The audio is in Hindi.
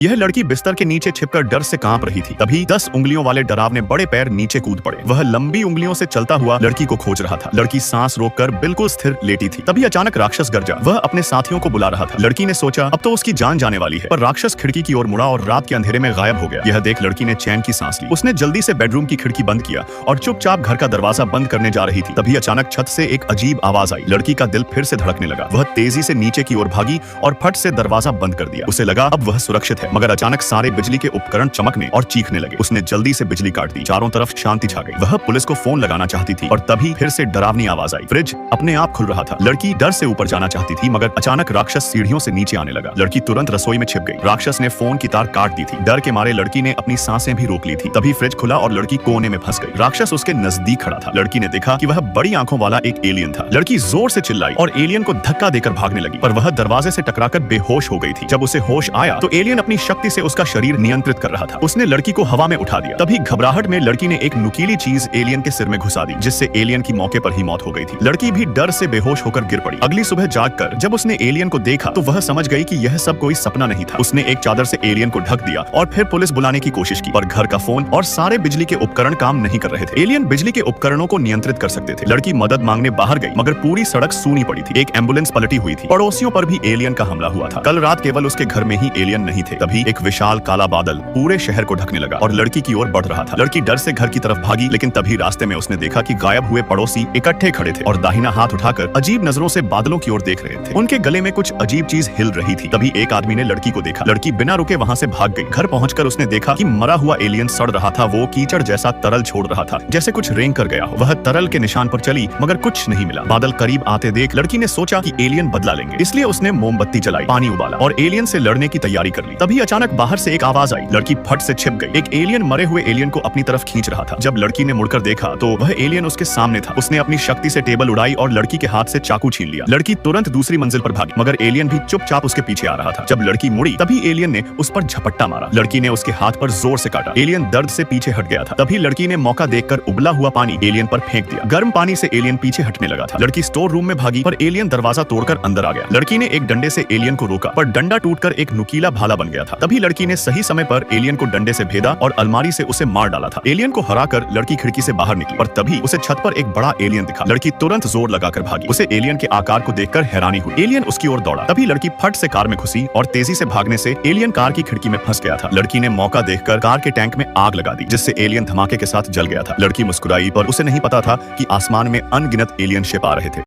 यह लड़की बिस्तर के नीचे छिपकर डर से कांप रही थी। तभी 10 उंगलियों वाले डरावने बड़े पैर नीचे कूद पड़े। वह लंबी उंगलियों से चलता हुआ लड़की को खोज रहा था। लड़की सांस रोककर बिल्कुल स्थिर लेटी थी। तभी अचानक राक्षस गरजा। वह अपने साथियों को बुला रहा था। लड़की ने सोचा अब तो उसकी जान जाने वाली है, पर राक्षस खिड़की की ओर मुड़ा और रात के अंधेरे में गायब हो गया। यह देख लड़की ने चैन की सांस ली। उसने जल्दी से बेडरूम की खिड़की बंद किया और चुपचाप घर का दरवाजा बंद करने जा रही थी। तभी अचानक छत से एक अजीब आवाज आई। लड़की का दिल फिर से धड़कने लगा। वह तेजी से नीचे की ओर भागी और फट से दरवाजा बंद कर दिया। उसे लगा अब वह सुरक्षित है, मगर अचानक सारे बिजली के उपकरण चमकने और चीखने लगे। उसने जल्दी से बिजली काट दी। चारों तरफ शांति छा गई। वह पुलिस को फोन लगाना चाहती थी और तभी फिर से डरावनी आवाज आई। फ्रिज अपने आप खुल रहा था। लड़की डर से ऊपर जाना चाहती थी, मगर अचानक राक्षस सीढ़ियों से नीचे आने लगा। लड़की तुरंत रसोई में छिप गई। राक्षस ने फोन की तार काट दी थी। डर के मारे लड़की ने अपनी सांसें भी रोक ली थी। तभी फ्रिज खुला और लड़की कोने में फंस गई। राक्षस उसके नजदीक खड़ा था। लड़की ने देखा कि वह बड़ी आंखों वाला एक एलियन था। लड़की जोर से चिल्लाई और एलियन को धक्का देकर भागने लगी, पर वह दरवाजे से टकराकर बेहोश हो गई थी। जब उसे होश आया तो एलियन अपनी शक्ति से उसका शरीर नियंत्रित कर रहा था। उसने लड़की को हवा में उठा दिया। तभी घबराहट में लड़की ने एक नुकीली चीज एलियन के सिर में घुसा दी, जिससे एलियन की मौके पर ही मौत हो गई थी। लड़की भी डर से बेहोश होकर गिर पड़ी। अगली सुबह जागकर जब उसने एलियन को देखा तो वह समझ गई कि यह सब कोई सपना नहीं था। उसने एक चादर से एलियन को ढक दिया और फिर पुलिस बुलाने की कोशिश की, पर घर का फोन और सारे बिजली के उपकरण काम नहीं कर रहे थे। एलियन बिजली के उपकरणों को नियंत्रित कर सकते थे। लड़की मदद मांगने बाहर गई, मगर पूरी सड़क सूनी पड़ी थी। एक एम्बुलेंस पलटी हुई थी। पड़ोसियों पर भी एलियन का हमला हुआ था। कल रात केवल उसके घर में ही एलियन नहीं थे। तभी एक विशाल काला बादल पूरे शहर को ढकने लगा और लड़की की ओर बढ़ रहा था। लड़की डर से घर की तरफ भागी, लेकिन तभी रास्ते में उसने देखा कि गायब हुए पड़ोसी इकट्ठे खड़े थे और दाहिना हाथ उठाकर अजीब नजरों से बादलों की ओर देख रहे थे। उनके गले में कुछ अजीब चीज हिल रही थी। तभी एक आदमी ने लड़की को देखा। लड़की बिना रुके वहां से भाग गई। घर पहुंचकर उसने देखा कि मरा हुआ एलियन सड़ रहा था। वो कीचड़ जैसा तरल छोड़ रहा था, जैसे कुछ रेंग कर गया हो। वह तरल के निशान पर चली, मगर कुछ नहीं मिला। बादल करीब आते देख लड़की ने सोचा कि एलियन बदला लेंगे, इसलिए उसने मोमबत्ती जलाई, पानी उबाला और एलियन से लड़ने की तैयारी कर ली। तभी अचानक बाहर से एक आवाज आई। लड़की फट से छिप गई। एक एलियन मरे हुए एलियन को अपनी तरफ खींच रहा था। जब लड़की ने मुड़कर देखा तो वह एलियन उसके सामने था। उसने अपनी शक्ति से टेबल उड़ाई और लड़की के हाथ से चाकू छीन लिया। लड़की तुरंत दूसरी मंजिल पर भागी, मगर एलियन भी चुपचाप उसके पीछे आ रहा था। जब लड़की मुड़ी तभी एलियन ने उस पर झपट्टा मारा। लड़की ने उसके हाथ पर जोर से काटा। एलियन दर्द से पीछे हट गया था। तभी लड़की ने मौका देखकर उबला हुआ पानी एलियन पर फेंक दिया। गर्म पानी से एलियन पीछे हटने लगा था। लड़की स्टोर रूम में भागी, पर एलियन दरवाजा तोड़कर अंदर आ गया। लड़की ने एक डंडे से एलियन को रोका, पर डंडा टूटकर एक नुकीला भाला बन गया था। तभी लड़की ने सही समय पर एलियन को डंडे से भेदा और अलमारी से उसे मार डाला था। एलियन को हराकर लड़की खिड़की से बाहर निकली और तभी उसे छत पर एक बड़ा एलियन दिखा। लड़की तुरंत जोर लगाकर भागी। उसे एलियन के आकार को देखकर हैरानी हुई। एलियन उसकी ओर दौड़ा। तभी लड़की फट से कार में घुसी और तेजी से भागने से एलियन कार की खिड़की में फंस गया था। लड़की ने मौका देखकर कार के टैंक में आग लगा दी, जिससे एलियन धमाके के साथ जल गया था। लड़की मुस्कुराई, पर उसे नहीं पता था कि आसमान में अनगिनत एलियन शिप आ रहे थे।